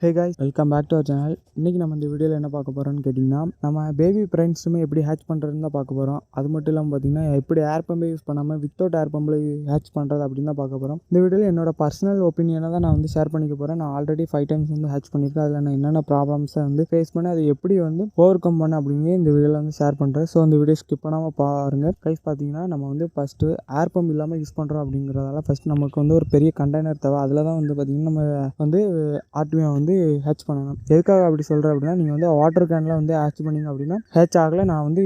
Hey guys, welcome back to our channel. இன்றைக்கி நம்ம இந்த வீடியோவில் என்ன பார்க்க போகிறோம்னு கேட்டிங்கன்னா, நம்ம பேபி பிரைன்ஸுமே எப்படி ஹேட்ச் பண்ணுறதுன்னு தான் பார்க்க போகிறோம். அது மட்டும் இல்லாமல் பார்த்திங்கன்னா, எப்படி ஏர் பம்பை யூஸ் பண்ணாமல் வித்தவுட் ஏர் பம்பில் ஹேட்ச் பண்ணுறது அப்படின்னு தான் பார்க்க போகிறோம். இந்த வீடியோவில் என்னோட பர்சனல் ஒப்பீனியனை தான் நான் ஷேர் பண்ணிக்க போகிறேன். நான் ஆல்ரெடி 5 டைம்ஸ் ஹேட்ச் பண்ணியிருக்கேன். அதில் நான் என்னென்ன ப்ராப்ளம்ஸை ஃபேஸ் பண்ணி அதை எப்படி ஓவர் கம் பண்ண அப்படின்னு இந்த வீடியோவில் ஷேர் பண்ணுறேன். ஸோ அந்த வீடியோ ஸ்கிப் பண்ணாமல் பாருங்கள். கைஸ் பார்த்தீங்கன்னா, நம்ம ஃபஸ்ட்டு ஏர் பம்ப் இல்லாமல் யூஸ் பண்ணுறோம் அப்படிங்கிறதால ஃபஸ்ட்டு நமக்கு ஒரு பெரிய கண்டெய்னர் தேவை. அதில் தான் பார்த்திங்கன்னா நம்ம ஆர்டிஓ ஹேட்ச் பண்ணணும். எதுக்காக அப்படி சொல்கிறேன் அப்படின்னா, நீங்கள் வாட்டர் கேனில் ஹேட்ச் பண்ணிங்க அப்படின்னா ஹேட்ச் ஆகலை. நான்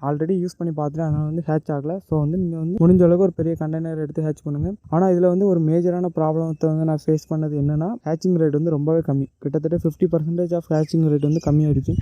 ஆல்ரெடி யூஸ் பண்ணி பார்த்துட்டு அதனால் ஹேட்ச் ஆகலை. ஸோ நீங்கள் முடிஞ்ச அளவுக்கு ஒரு பெரிய கண்டெய்னர் எடுத்து ஹேட்ச் பண்ணுங்கள். ஆனால் இதில் ஒரு மேஜரான ப்ராப்ளத்தை நான் ஃபேஸ் பண்ணது என்னென்னா, ஹேட்சிங் ரேட் ரொம்பவே கம்மி. கிட்டத்தட்ட 50% ஆஃப் ஹேட்சிங் ரேட் கம்மியாகிடுச்சு.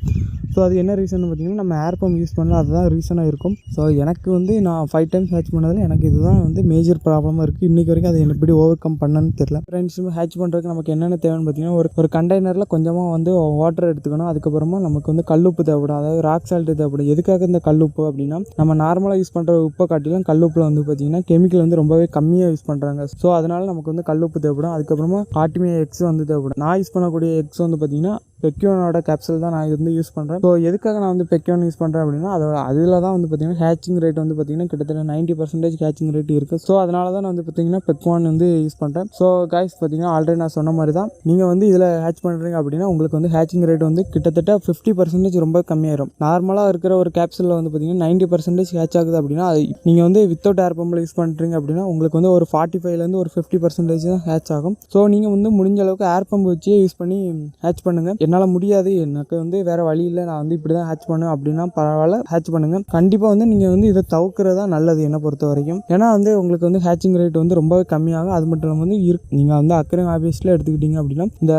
ஸோ அது என்ன ரீசன் பார்த்தீங்கன்னா, நம்ம ஏர் பம்ப் யூஸ் பண்ணல, அதுதான் ரீசனாக இருக்கும். ஸோ எனக்கு நான் 5 டைம்ஸ் ஹேட்ச் பண்ணதில் எனக்கு இதுதான் மேஜர் ப்ராப்ளமாக இருக்குது. இன்றைக்கி வரைக்கும் அதை எப்படி ஓவர் கம் பண்ணணும்னு தெரியல. ஃப்ரெண்ட்ஸும் ஹேட்ச் பண்ணுறதுக்கு நமக்கு என்னென்ன தேவைன்னு பார்த்தீங்கன்னா, ஒரு கண்டெய்னரில் கொஞ்சமாக வாட்டர் எடுத்துக்கணும். அதுக்கப்புறமா நமக்கு கல்லுப்பு தேவைப்படும், அதாவது ராக் சால்ட்டு தேவைப்படும். எதுக்காக இந்த கல்லுப்பு அப்படின்னா, நம்ம நார்மலாக யூஸ் பண்ணுற உப்பை காட்டிலும் கல்லுப்பில் பார்த்தீங்கன்னா கெமிக்கல் ரொம்பவே கம்மியாக யூஸ் பண்ணுறாங்க. ஸோ அதனால் நமக்கு கல்லுப்பு தேவைப்படும். அதுக்கப்புறமா ஆர்டிமியா எக்ஸ் தேவைப்படும். நான் யூஸ் பண்ணக்கூடிய எக்ஸ் பார்த்தீங்கன்னா பெக்யூனோட கேப்சூல் தான் நான் யூஸ் பண்ணுறேன். ஸோ எதுக்காக நான் பெக்யூன் யூஸ் பண்ணுறேன் அப்படின்னா, அதில் தான் பார்த்தீங்கன்னா ஹேட்சிங் ரேட் பார்த்தீங்கன்னா கிட்டத்தட்ட 90% ஹேட்சிங் ரேட் இருக்குது. ஸோ அதனால தான் நான் பார்த்தீங்கன்னா பெக்வான் யூஸ் பண்ணுறேன். ஸோ காய்ஸ் பார்த்தீங்கன்னா, ஆல்ரெடி நான் சொன்ன மாதிரி தான், நீங்கள் இதில் ஹேட்ச் பண்ணுறீங்க அப்படின்னா உங்களுக்கு ஹேட்சிங் ரேட் கிட்டத்தட்ட 50% ரொம்ப கம்மியாயிரும். நார்மலாக இருக்கிற ஒரு கேப்சூலில் பார்த்தீங்கன்னா 90% ஹேட்ச் ஆகுது அப்படின்னா, அது நீங்கள் வித்தவுட் ஏர் பம்பில் யூஸ் பண்ணுறீங்க அப்படின்னா உங்களுக்கு ஒரு 45லேருந்து ஒரு 50% தான் ஹேட்ச் ஆகும். ஸோ நீங்கள் முடிஞ்ச அளவுக்கு ஏர் பம்ப் வச்சே யூஸ் பண்ணி ஹேட்ச் பண்ணுங்கள். என்னால் முடியாது, எனக்கு வேறு வழி இல்லை, நான் இப்படி தான் ஹேட்ச் பண்ணுவேன் அப்படின்னா பரவாயில்ல, ஹேட்ச் பண்ணுங்கள். கண்டிப்பாக நீங்கள் இதை தவிர்க்கிறதா நல்லது என்னை பொறுத்த வரைக்கும். ஏன்னா உங்களுக்கு ஹேட்சிங் ரேட் ரொம்பவே கம்மியாகும். அது மட்டும் இல்லாமல் நீங்கள் அக்ரிங் ஆஃபீஸில் எடுத்துக்கிட்டீங்க அப்படின்னா, இந்த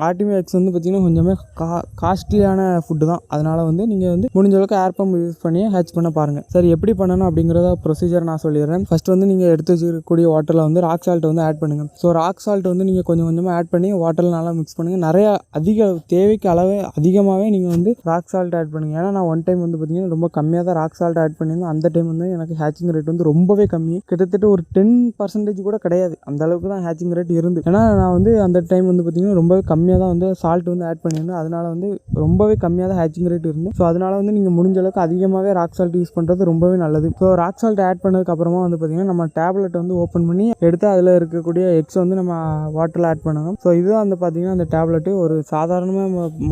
ஆர்டிமியா எக்ஸ் பார்த்தீங்கன்னா கொஞ்சமே காஸ்ட்லியான ஃபுட்டு தான். அதனால் நீங்கள் முடிஞ்ச அளவுக்கு ஏர் பம்ப் யூஸ் பண்ணி ஹேட்ச் பண்ண பாருங்கள். சரி, எப்படி பண்ணணும் அப்படிங்கிறத ப்ரொசீஜர் நான் சொல்லிடுறேன். ஃபஸ்ட்டு நீங்கள் எடுத்து வச்சுக்கக்கூடிய வாட்டரில் ராக் சால்ட் ஆட் பண்ணுங்கள். ஸோ ராக் சால்ட் நீங்கள் கொஞ்சம் கொஞ்சமாக ஆட் பண்ணி வாட்டரில் நல்லா மிக்ஸ் பண்ணுங்கள். நிறையா தேவைக்கு அளவே அதிகமாகவே நீங்கள் ராக் சால்ட் ஆட் பண்ணுங்கள். ஏன்னா நான் 1 டைம் பார்த்தீங்கன்னா ரொம்ப கம்மியாக தான் ராக் சால்ட் ஆட் பண்ணியிருந்தேன். அந்த டைம் எனக்கு ஹேட்சிங் ரேட் ரொம்பவே கம்மி. கிட்டத்தட்ட ஒரு 10% கூட கிடையாது, அந்த அளவுக்கு தான் ஹேட்சிங் ரேட் இருந்து. ஏன்னா நான் அந்த டைம் பார்த்தீங்கன்னா ரொம்பவே கம்மியாக தான் சால்ட் ஆட் பண்ணியிருந்தேன். அதனால் ரொம்பவே கம்மியாக தான் ஹேட்சிங் ரேட் இருந்து. ஸோ அதனால் நீங்கள் முடிஞ்ச அளவுக்கு அதிகமாகவே ராக் சால்ட் யூஸ் பண்ணுறது ரொம்பவே நல்லது. ஸோ ராக் சால்ட் ஆட் பண்ணதுக்கப்புறமா பார்த்தீங்கன்னா நம்ம டேப்லெட் ஓப்பன் பண்ணி எடுத்து அதில் இருக்கக்கூடிய எக்ஸ் நம்ம வாட்டரில் ஆட் பண்ணணும். ஸோ இதுதான் பார்த்தீங்கன்னா அந்த டேப்லெட்டு ஒரு சாதாரணமாக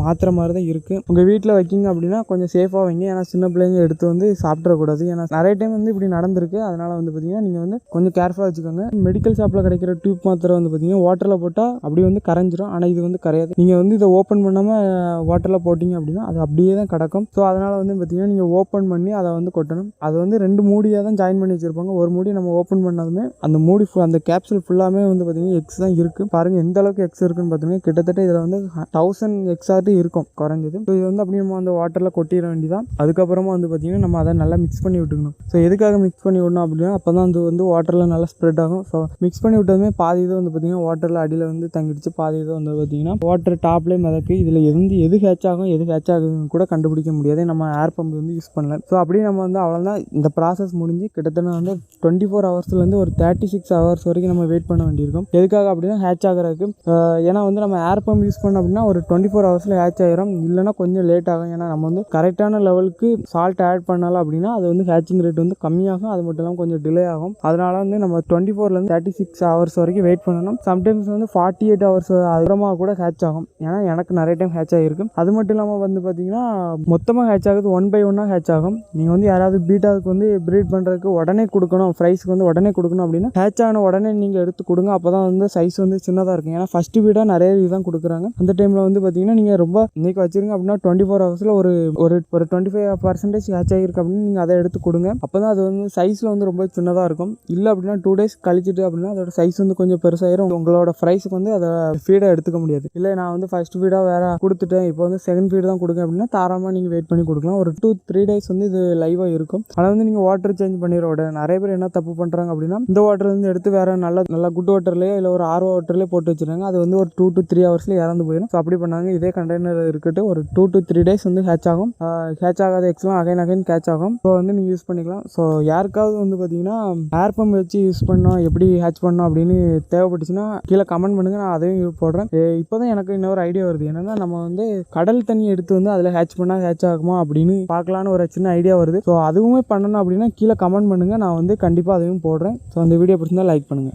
மாத்திரை மாதிரி தான் இருக்குது. உங்கள் வீட்டில் வைக்கிங்க அப்படின்னா கொஞ்சம் சேஃபாக வைங்க. ஏன்னா சின்ன பிள்ளைங்க எடுத்து சாப்பிட்றக்கூடாது. ஏன்னா நிறைய டைம் இப்படி நடந்திருக்கு. அதனால் பார்த்தீங்கன்னா நீங்கள் கொஞ்சம் கேர்ஃபுல்லாக வச்சுக்கோங்க. மெடிக்கல் ஷாப்பில் கிடைக்கிற டியூப் மாத்திரை பார்த்தீங்கன்னா வாட்டரில் போட்டால் அப்படி கரைஞ்சிரும். ஆனால் இது கரையாது. நீங்கள் இதை ஓப்பன் பண்ணாமல் வாட்டரில் போட்டிங்க அப்படின்னா அது அப்படியே தான் கிடக்கும். ஸோ அதனால் பார்த்தீங்கன்னா நீங்கள் ஓப்பன் பண்ணி அதை கொட்டணும். அது 2 மூடியாக தான் ஜாயின் பண்ணி வச்சுருப்பாங்க. ஒரு மூடி நம்ம ஓப்பன் பண்ணதுமே அந்த மூடி அந்த கேப்சூல் ஃபுல்லாமே பார்த்தீங்கன்னா எக்ஸ் தான் இருக்குது. பாருங்கள் எந்த அளவுக்கு எக்ஸ் இருக்குன்னு பார்த்தீங்கன்னா, கிட்டத்தட்ட இதில் 1000 எக்ஸாட்டு இருக்கும் குறைஞ்சது. ஸோ இது அப்படி நம்ம வாட்டரில் கொட்டிட வேண்டியதான். அதுக்கப்புறமா பார்த்தீங்கன்னா நம்ம அதை நல்லா மிக்ஸ் பண்ணி விட்டுக்கணும். ஸோ எதுக்காக மிக்ஸ் பண்ணி விடணும் அப்படின்னா, அப்போ தான் வாட்டரில் நல்லா ஸ்ப்ரெட் ஆகும். ஸோ மிக்ஸ் பண்ணி விட்டதுமே பாதி இது பார்த்தீங்கன்னா வாட்டரில் அடியில் தங்கிடுச்சு. பாதி இது பார்த்தீங்கன்னா வாட்டர் டாப்லேயே மிதக்கு. இதில் எது ஹேட்ச் ஆகும் எது ஹேட்ச் ஆகுதுன்னு கூட கண்டுபிடிக்க முடியாது, நம்ம ஏர் பம்ப் யூஸ் பண்ணல. ஸோ அப்படியே நம்ம அவ்வளோதான், இந்த ப்ராசஸ் முடிஞ்சு கிட்டத்தட்ட 24 ஹவர்ஸ்லேருந்து ஒரு 36 ஹவர்ஸ் வரைக்கும் நம்ம வெயிட் பண்ண வேண்டியிருக்கும். எதுக்காக அப்படின்னா ஹேட்ச் ஆகிறதுக்கு. ஏன்னா நம்ம ஏர் பம்ப் யூஸ் பண்ணோம் அப்படின்னா ஒரு 24 ஹவர்ஸில் ஹேட்ச் ஆகிரும். இல்லைனா கொஞ்சம் லேட் ஆகும். ஏன்னா நம்ம கரெக்டான லெவலுக்கு சால்ட் ஆட் பண்ணாலும் அப்படின்னா அது ஹேட்சிங் ரேட் கம்மியாகும். அது மட்டும் இல்லாமல் கொஞ்சம் டிலே ஆகும். அதனால நம்ம 24லேருந்து 36 ஹவர்ஸ் வரைக்கும் வெயிட் பண்ணணும். சம்டைம்ஸ் 48 ஹவர்ஸ் அப்புறமா கூட ஹேட்ச் ஆகும். ஏன்னா எனக்கு நிறைய டைம் ஹேட்ச் ஆகிருக்கு. அது மட்டும் இல்லாமல் பார்த்தீங்கன்னா மொத்தமாக ஹேட்ச் ஆகுது 1 by 1 ஹேட்ச் ஆகும். நீங்கள் யாராவது பீட்டாவுக்கு ப்ரீட் பண்ணுறதுக்கு உடனே கொடுக்கணும், ஃப்ரைஸ்க்கு உடனே கொடுக்கணும் அப்படின்னா ஹேட்ச் ஆன உடனே நீங்கள் எடுத்து கொடுங்க. அப்போ தான் சைஸ் சின்னதாக இருக்கும். ஏன்னா ஃபஸ்ட்டு பீடாக நிறைய இதுதான் கொடுக்குறாங்க. அந்த டைமில் பார்த்தீங்கன்னா நீங்கள் ரொம்ப இன்றைக்கி வச்சுருங்க அப்படின்னா 24 ஹவர்ஸில் ஒரு 25% ஹேட்ச் ஆகிருக்கு அப்படின்னு நீங்கள் அதை எடுத்து கொடுங்க. அப்போ தான் அது சைஸில் ரொம்ப சின்னதாக இருக்கும். இல்லை அப்படின்னா 2 days கழிச்சிட்டு அப்படின்னா அதோட சைஸ் கொஞ்சம் பெருசாயிரும். உங்களோட ஃப்ரைஸுக்கு அதை ஃபீடாக எடுத்துக்க முடியாது. இல்லை நான் ஃபஸ்ட் ஃபீடாக வேறு கொடுத்துட்டேன், இப்போ செகண்ட் ஃபீடு தான் கொடுங்க அப்படின்னா தாராளமாக நீங்கள் வெயிட் பண்ணி கொடுக்கலாம். ஒரு 2-3 days இது லைவாக இருக்கும். ஆனால் நீங்கள் வாட்டர் சேஞ்ச் பண்ணிட விட நிறைய பேர் என்ன தப்பு பண்ணுறாங்க அப்படின்னா, இந்த வாட்டர் எடுத்து வேறு நல்லா குட் வாட்டர்லேயே இல்லை ஒரு RO வாட்டர்லேயே போட்டு வச்சுருக்காங்க. அது ஒரு 2 to 3 ஹவர்ஸில் இறந்து போயிடும். ஸோ அப்படி பண்ணாங்க. இதே கண்டெய்னர் இருக்கட்டும் ஒரு 2 to 3 days வந்து ஹேட்ச் ஆகும். ஹேட்ச் ஆகாத எக்ஸ்லாம் அகைன் கேட்ச் ஆகும். ஸோ வந்து நீங்கள் யூஸ் பண்ணிக்கலாம். ஸோ யாருக்காவது வந்து பார்த்தீங்கன்னா ஏர் பம்ப் வச்சு யூஸ் பண்ணோம் எப்படி ஹேட்ச் பண்ணோம் அப்படின்னு தேவைப்பட்டுச்சுன்னா கீழே கமெண்ட் பண்ணுங்கள். நான் அதையும் போடுறேன். இப்போ தான் எனக்கு இன்னொரு ஐடியா வருது. என்னென்னா நம்ம வந்து கடல் தண்ணி எடுத்து வந்து அதில் ஹேட்ச் பண்ணால் ஹேட்ச் ஆகுமா அப்படின்னு பார்க்கலான்னு ஒரு சின்ன ஐடியா வருது. ஸோ அதுவுமே பண்ணணும் அப்படின்னா கீழே கமெண்ட் பண்ணுங்கள். நான் வந்து கண்டிப்பாக அதையும் போடுறேன். ஸோ அந்த வீடியோ பிடிச்சிருந்தா லைக் பண்ணுங்கள்.